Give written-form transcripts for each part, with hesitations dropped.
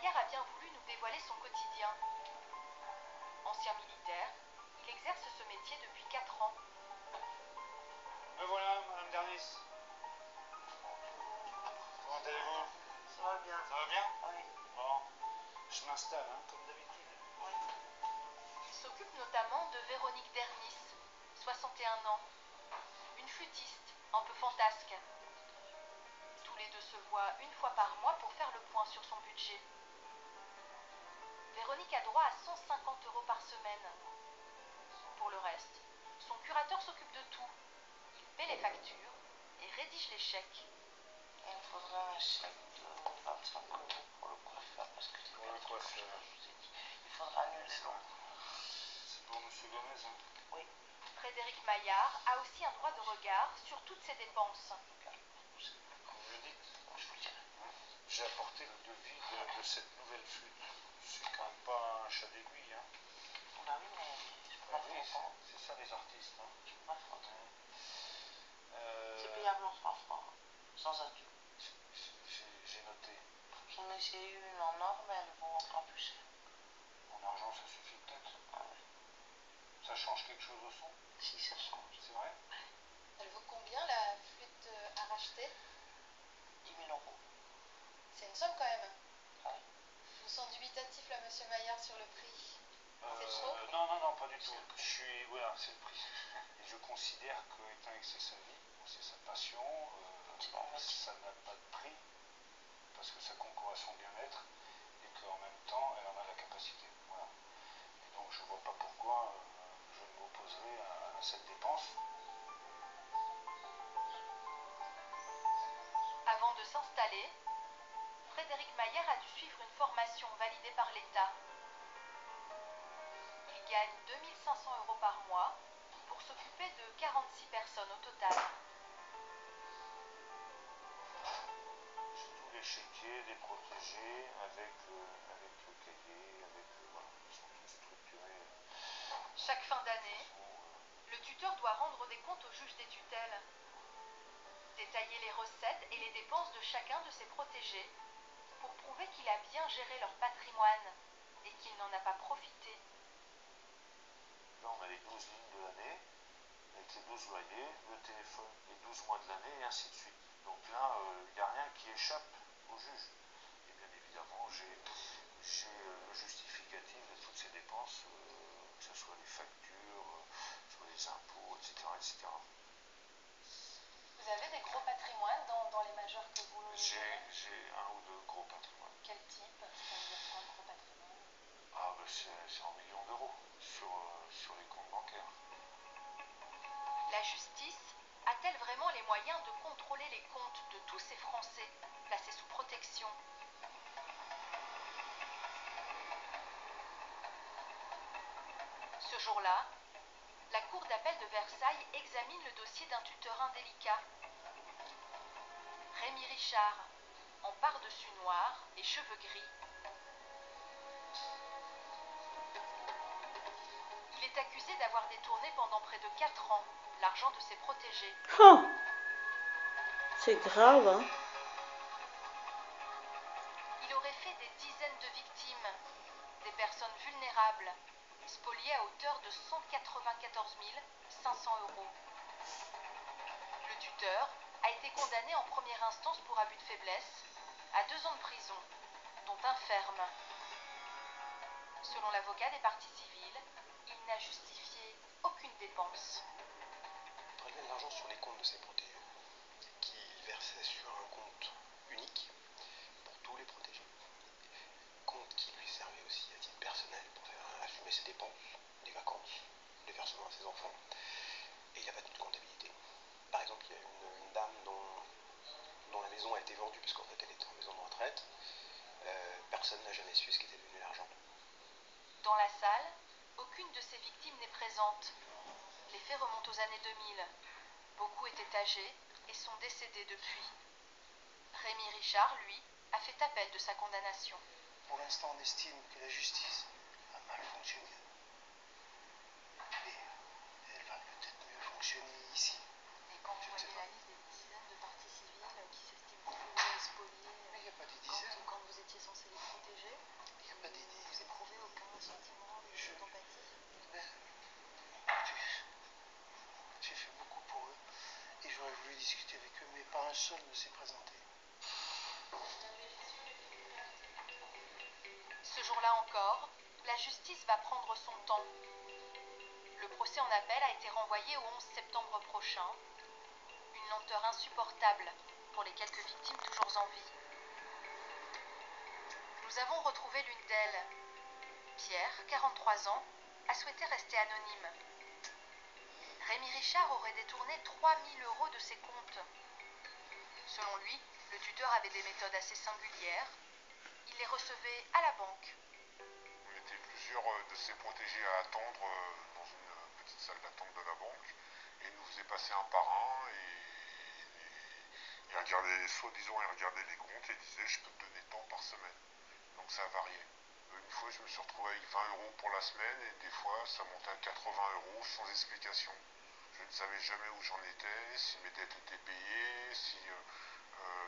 Maillard a bien voulu nous dévoiler son quotidien. Ancien militaire, il exerce ce métier depuis 4 ans. Me voilà, Madame Dernis. Comment allez-vous? Ça va bien. Ça va bien? Oui. Bon, je m'installe, hein, comme d'habitude. Oui. Il s'occupe notamment de Véronique Dernis, 61 ans. Une flûtiste, un peu fantasque. Tous les deux se voient une fois par mois pour faire le point sur son budget. Véronique a droit à 150 € par semaine. Pour le reste, son curateur s'occupe de tout. Il paie les factures et rédige les chèques. Il me faudrait un chèque de 25 € pour le coiffeur parce que c'est Pour le coiffeur. je vous ai dit. Il faudra annuler l'autre. C'est pour Monsieur Gomez, hein? Oui. Frédéric Maillard a aussi un droit de regard sur toutes ses dépenses. Comme vous le dites. Je vous dirai. J'ai apporté le devis de cette nouvelle flûte. C'est quand même pas un chat d'aiguille, hein? Bah oui, mais je peux pas Oui, faire autrement. c'est ça les artistes, hein? Je peux pas faire autrement. C'est Euh, payable en 3 fois, sans adieu. J'ai noté. J'en ai essayé une en or, mais elle vaut encore plus cher. En argent, ça suffit peut-être? Ah oui. Ça change quelque chose au son? Si, ça change. C'est vrai? Elle vaut combien la flûte à racheter? 10 000 €. C'est une somme quand même. Ah oui. Je vous sens dubitatif là, monsieur Maillard, sur le prix. C'est trop? Non, pas du tout. Voilà, c'est le prix. Et je considère que, étant que c'est sa vie, c'est sa passion, ça n'a pas de prix, parce que ça concourt à son bien-être, et qu'en même temps, elle en a la capacité. Voilà. Et donc, je ne vois pas pourquoi je m'opposerai à cette dépense. Avant de s'installer, Frédéric Maillard a dû suivre une formation validée par l'État. Il gagne 2500 € par mois pour s'occuper de 46 personnes au total. J'ai tous les chéquiers, des protégés, avec le cahier, voilà, ils sont tous structurés. Chaque fin d'année, le tuteur doit rendre des comptes au juge des tutelles, détailler les recettes et les dépenses de chacun de ses protégés pour prouver qu'il a bien géré leur patrimoine et qu'il n'en a pas profité. Là, on a les 12 lignes de l'année, avec les 12 loyers, le téléphone, les 12 mois de l'année, et ainsi de suite. Donc là, il n'y a rien qui échappe au juge. Et bien évidemment, j'ai le justificatif de toutes ces dépenses, que ce soit les factures, soit les impôts, etc., etc. Vous avez des gros patrimoines dans les majeurs que vous gérez? J'ai un ou deux gros patrimoines. Quel type? C'est-à-dire quoi, gros patrimoine? Ah, c'est en millions d'euros sur les comptes bancaires. La justice a-t-elle vraiment les moyens de contrôler les comptes de tous ces Français placés sous protection? Ce jour-là, la cour d'appel de Versailles examine le dossier d'un tuteur indélicat. Rémi Richard, en pardessus noir et cheveux gris. Il est accusé d'avoir détourné pendant près de 4 ans l'argent de ses protégés. Oh, c'est grave, hein. Il aurait fait des dizaines de victimes, des personnes vulnérables, spoliées à hauteur de 194 500 €. Le tuteur a été condamné en première instance pour abus de faiblesse à 2 ans de prison, dont un ferme. Selon l'avocat des parties civiles, il n'a justifié aucune dépense. Il prélevait de l'argent sur les comptes de ses protégés, qu'il versait sur un compte unique pour tous les protégés. Compte qui lui servait aussi à titre personnel pour assumer ses dépenses, des vacances, des versements à ses enfants. Et il n'a pas toute comptabilité. Par exemple, il y a une dame dont la maison a été vendue, parce qu'en fait elle était en maison de retraite. Personne n'a jamais su ce qu'était devenu l'argent. Dans la salle, aucune de ces victimes n'est présente. Les faits remontent aux années 2000. Beaucoup étaient âgés et sont décédés depuis. Rémi Richard, lui, a fait appel de sa condamnation. Pour l'instant, on estime que la justice a mal fonctionné. Et elle va peut-être mieux fonctionner ici. Et quand vous voyez la liste des dizaines de parties civiles qui s'estiment trouvées, spoliées, Mais il n'y a pas des dizaines. quand vous étiez censé les protéger, discuté avec eux, mais pas un seul ne s'est présenté. Ce jour-là encore, la justice va prendre son temps. Le procès en appel a été renvoyé au 11 septembre prochain. Une lenteur insupportable pour les quelques victimes toujours en vie. Nous avons retrouvé l'une d'elles. Pierre, 43 ans, a souhaité rester anonyme. Rémi Richard aurait détourné 3 000 € de ses comptes. Selon lui, le tuteur avait des méthodes assez singulières. Il les recevait à la banque. On était plusieurs de ces protégés à attendre dans une petite salle d'attente de la banque. Et il nous faisait passer un par un et regardait, soi-disant, il regardait les comptes et disait je peux te donner tant par semaine. Donc ça variait. Une fois, je me suis retrouvé avec 20 € pour la semaine et des fois, ça montait à 80 € sans explication. Je ne savais jamais où j'en étais, si mes dettes étaient payées, si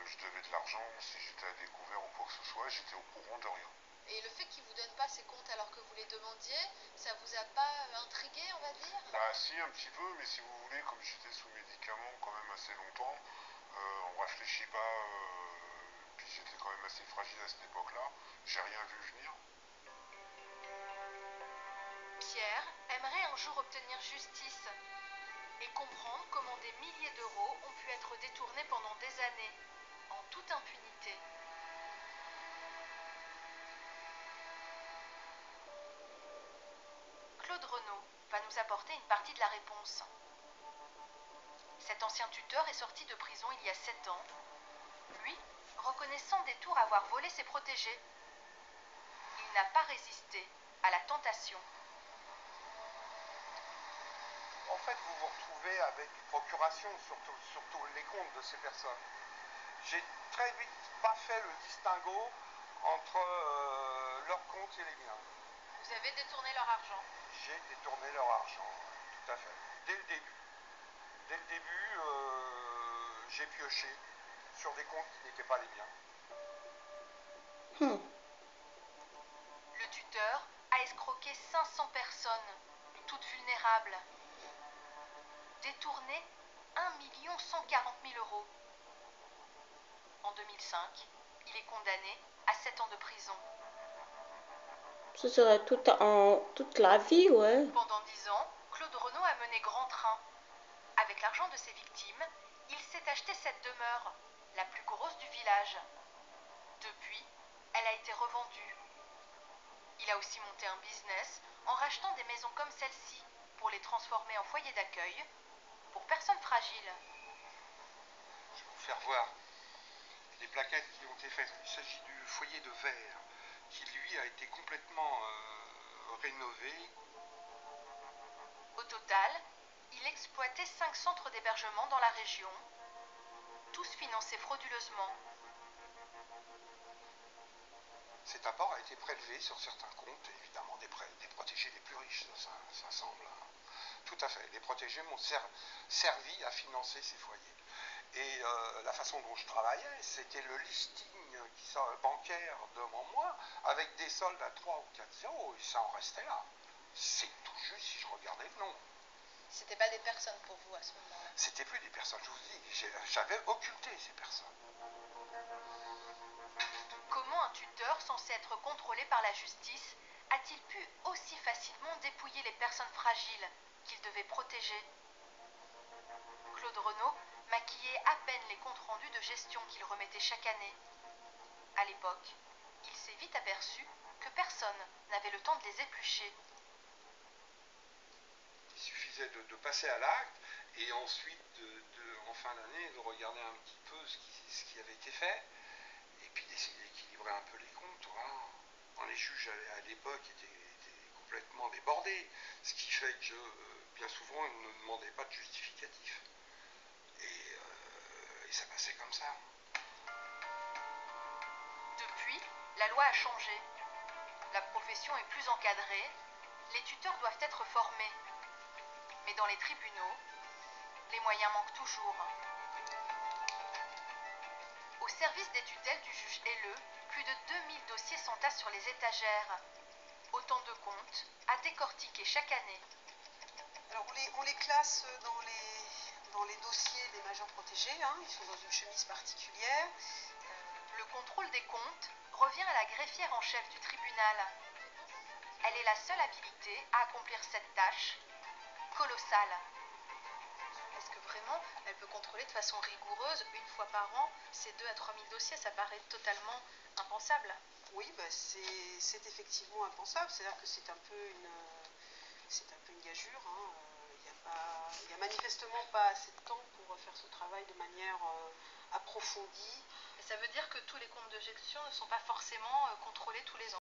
je devais de l'argent, si j'étais à découvert ou quoi que ce soit. J'étais au courant de rien. Et le fait qu'il ne vous donne pas ses comptes alors que vous les demandiez, ça vous a pas intrigué, on va dire? Bah si, un petit peu, mais si vous voulez, comme j'étais sous médicaments quand même assez longtemps, on réfléchit pas, puis j'étais quand même assez fragile à cette époque-là, j'ai rien vu venir. Pierre aimerait un jour obtenir justice et comprendre comment des milliers d'euros ont pu être détournés pendant des années, en toute impunité. Claude Renaud va nous apporter une partie de la réponse. Cet ancien tuteur est sorti de prison il y a 7 ans. Lui, reconnaît sans détour avoir volé ses protégés. Il n'a pas résisté à la tentation. En fait, vous vous retrouvez avec procuration sur tous les comptes de ces personnes. J'ai très vite pas fait le distinguo entre leurs comptes et les miens. Vous avez détourné leur argent. J'ai détourné leur argent, tout à fait. Dès le début. Dès le début, j'ai pioché sur des comptes qui n'étaient pas les miens. Le tuteur a escroqué 500 personnes, toutes vulnérables. Détourné 1 140 000 €. En 2005, il est condamné à 7 ans de prison. Ce serait toute la vie, ouais. Pendant 10 ans, Claude Renaud a mené grand train. Avec l'argent de ses victimes, il s'est acheté cette demeure, la plus grosse du village. Depuis, elle a été revendue. Il a aussi monté un business en rachetant des maisons comme celle-ci pour les transformer en foyer d'accueil pour personnes fragiles. Je vais vous faire voir les plaquettes qui ont été faites. Il s'agit du foyer de verre qui, lui, a été complètement rénové. Au total, il exploitait 5 centres d'hébergement dans la région, tous financés frauduleusement. Cet apport a été prélevé sur certains comptes, évidemment des protégés les plus riches, ça semble. Tout à fait. Les protégés m'ont servi à financer ces foyers. Et la façon dont je travaillais, c'était le listing bancaire devant moi, avec des soldes à 3 ou 4 zéros, et ça en restait là. C'est tout juste si je regardais le nom. C'était pas des personnes pour vous à ce moment-là? C'était plus des personnes, je vous dis, j'avais occulté ces personnes. Comment un tuteur censé être contrôlé par la justice a-t-il pu aussi facilement dépouiller les personnes fragiles qu'il devait protéger? Claude Renaud maquillait à peine les comptes rendus de gestion qu'il remettait chaque année. À l'époque, il s'est vite aperçu que personne n'avait le temps de les éplucher. Il suffisait de passer à l'acte et ensuite, en fin d'année, de regarder un petit peu ce qui avait été fait et puis d'essayer d'équilibrer un peu les comptes. Voilà. Les juges à l'époque étaient complètement débordés, ce qui fait que bien souvent ils ne demandaient pas de justificatif. Et ça passait comme ça. Depuis, la loi a changé. La profession est plus encadrée, les tuteurs doivent être formés. Mais dans les tribunaux, les moyens manquent toujours. Au service des tutelles du juge Helleux, plus de 2000 dossiers s'entassent sur les étagères. Autant de comptes à décortiquer chaque année. Alors on les classe dans dans les dossiers des majors protégés, hein, ils sont dans une chemise particulière. Le contrôle des comptes revient à la greffière en chef du tribunal. Elle est la seule habilitée à accomplir cette tâche colossale. Est-ce que vraiment elle peut contrôler de façon rigoureuse, une fois par an, ces 2 à 3 000 dossiers? Ça paraît totalement impensable. Oui, bah c'est effectivement impensable, c'est-à-dire que c'est un peu une gageure. Hein. Il n'y a manifestement pas assez de temps pour faire ce travail de manière approfondie. Et ça veut dire que tous les comptes de gestion ne sont pas forcément contrôlés tous les ans.